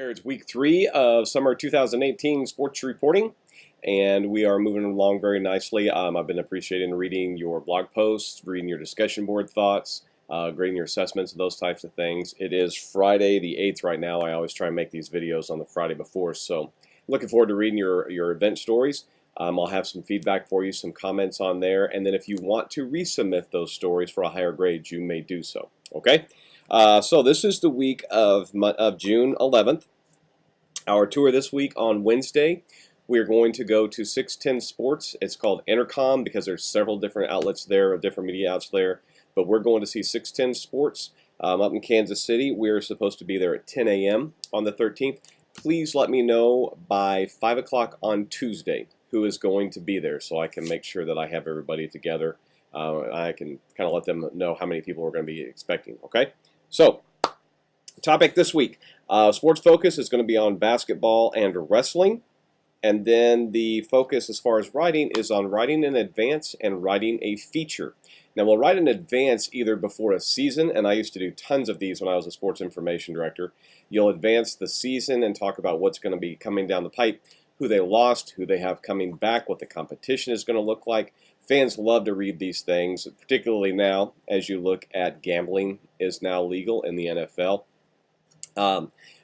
It's week 3 of summer 2018 sports reporting, and we are moving along very nicely. I've been appreciating reading your blog posts, reading your discussion board thoughts, grading your assessments, and those types of things. It is Friday the 8th right now. I always try and make these videos on the Friday before, so looking forward to reading your event stories. I'll have some feedback for you, some comments on there, and then if you want to resubmit those stories for a higher grade, you may do so. Okay? So this is the week of June 11th. Our tour this week on Wednesday, we are going to go to 610 Sports. It's called Intercom because there's several different outlets there, different media outlets there. But we're going to see 610 Sports up in Kansas City. We're supposed to be there at 10 a.m. on the 13th. Please let me know by 5 o'clock on Tuesday who is going to be there so I can make sure that I have everybody together. I can kind of let them know how many people we're going to be expecting. Okay? So, topic this week. Sports focus is going to be on basketball and wrestling. And then the focus as far as writing is on writing in advance and writing a feature. Now, we'll write in advance either before a season, and I used to do tons of these when I was a sports information director. You'll advance the season and talk about what's going to be coming down the pipe, who they lost, who they have coming back, what the competition is going to look like. Fans love to read these things, particularly now as you look at gambling is now legal in the NFL.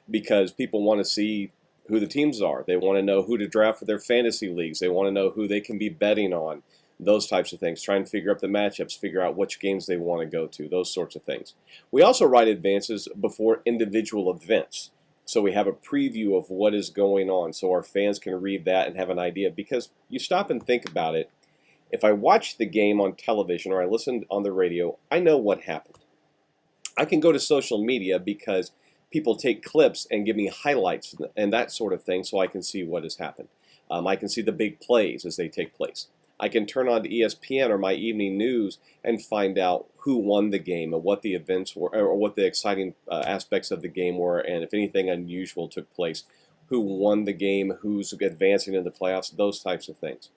Because people want to see who the teams are. They want to know who to draft for their fantasy leagues. They want to know who they can be betting on, those types of things. Try and figure out the matchups, figure out which games they want to go to, those sorts of things. We also write advances before individual events. So we have a preview of what is going on so our fans can read that and have an idea. Because you stop and think about it. If I watch the game on television or I listen on the radio, I know what happened. I can go to social media because people take clips and give me highlights and that sort of thing so I can see what has happened. I can see the big plays as they take place. I can turn on to ESPN or my evening news and find out who won the game and what the events were or what the exciting aspects of the game were and if anything unusual took place, who won the game, who's advancing in the playoffs, those types of things.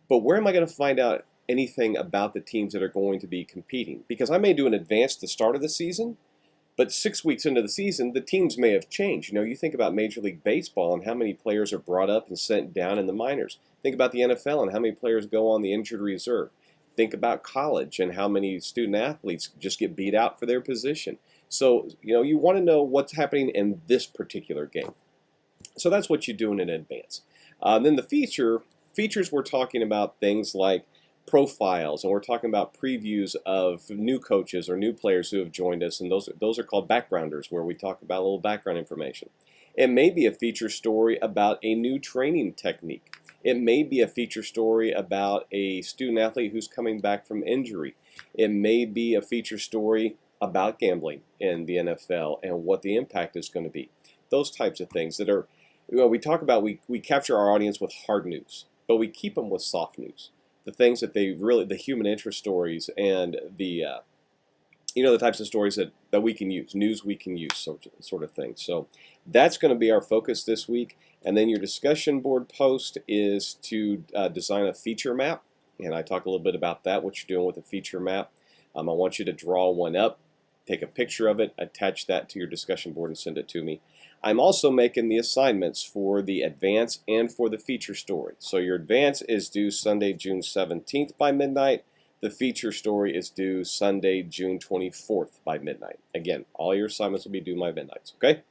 But where am I going to find out anything about the teams that are going to be competing? Because I may do an advance at the start of the season, but 6 weeks into the season, the teams may have changed. You know, you think about Major League Baseball and how many players are brought up and sent down in the minors. Think about the NFL and how many players go on the injured reserve. Think about college and how many student athletes just get beat out for their position. So, you know, you want to know what's happening in this particular game. So that's what you're doing in advance. Then the features we're talking about things like profiles, and we're talking about previews of new coaches or new players who have joined us, and those are called backgrounders, where we talk about a little background information. It may be a feature story about a new training technique. It may be a feature story about a student athlete who's coming back from injury. It may be a feature story about gambling in the NFL and what the impact is going to be. Those types of things that are, you know, we talk about, we capture our audience with hard news, but we keep them with soft news. The things that they really, the human interest stories and the, the types of stories that we can use, news we can use, sort of thing. So that's going to be our focus this week. And then your discussion board post is to design a feature map. And I talk a little bit about that, what you're doing with a feature map. I want you to draw one up, take a picture of it, attach that to your discussion board and send it to me. I'm also making the assignments for the advance and for the feature story. So your advance is due Sunday, June 17th by midnight. The feature story is due Sunday, June 24th by midnight. Again, all your assignments will be due by midnight, okay?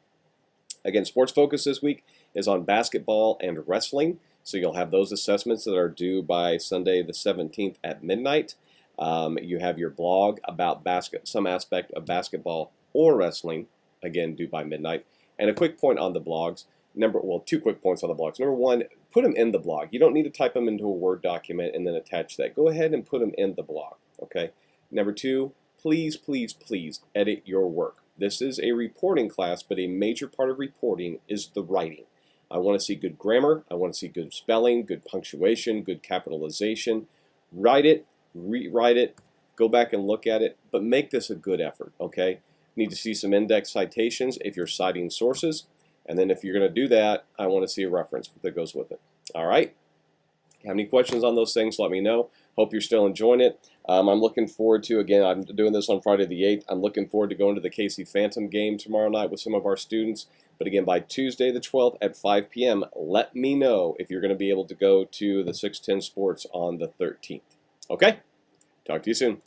Again, Sports Focus this week is on basketball and wrestling. So you'll have those assessments that are due by Sunday the 17th at midnight. You have your blog about some aspect of basketball or wrestling, again, due by midnight. And a quick point on the blogs. 2 quick points on the blogs. Number 1, put them in the blog. You don't need to type them into a Word document and then attach that. Go ahead and put them in the blog, okay? Number 2, please, please, please edit your work. This is a reporting class, but a major part of reporting is the writing. I want to see good grammar. I want to see good spelling, good punctuation, good capitalization. Write it, rewrite it, go back and look at it, but make this a good effort, okay? Need to see some index citations if you're citing sources. And then if you're going to do that, I want to see a reference that goes with it. All right? Have any questions on those things, let me know. Hope you're still enjoying it. I'm looking forward to, again, I'm doing this on Friday the 8th. I'm looking forward to going to the KC Phantom game tomorrow night with some of our students. But again, by Tuesday the 12th at 5 p.m., let me know if you're going to be able to go to the 610 Sports on the 13th. Okay? Talk to you soon.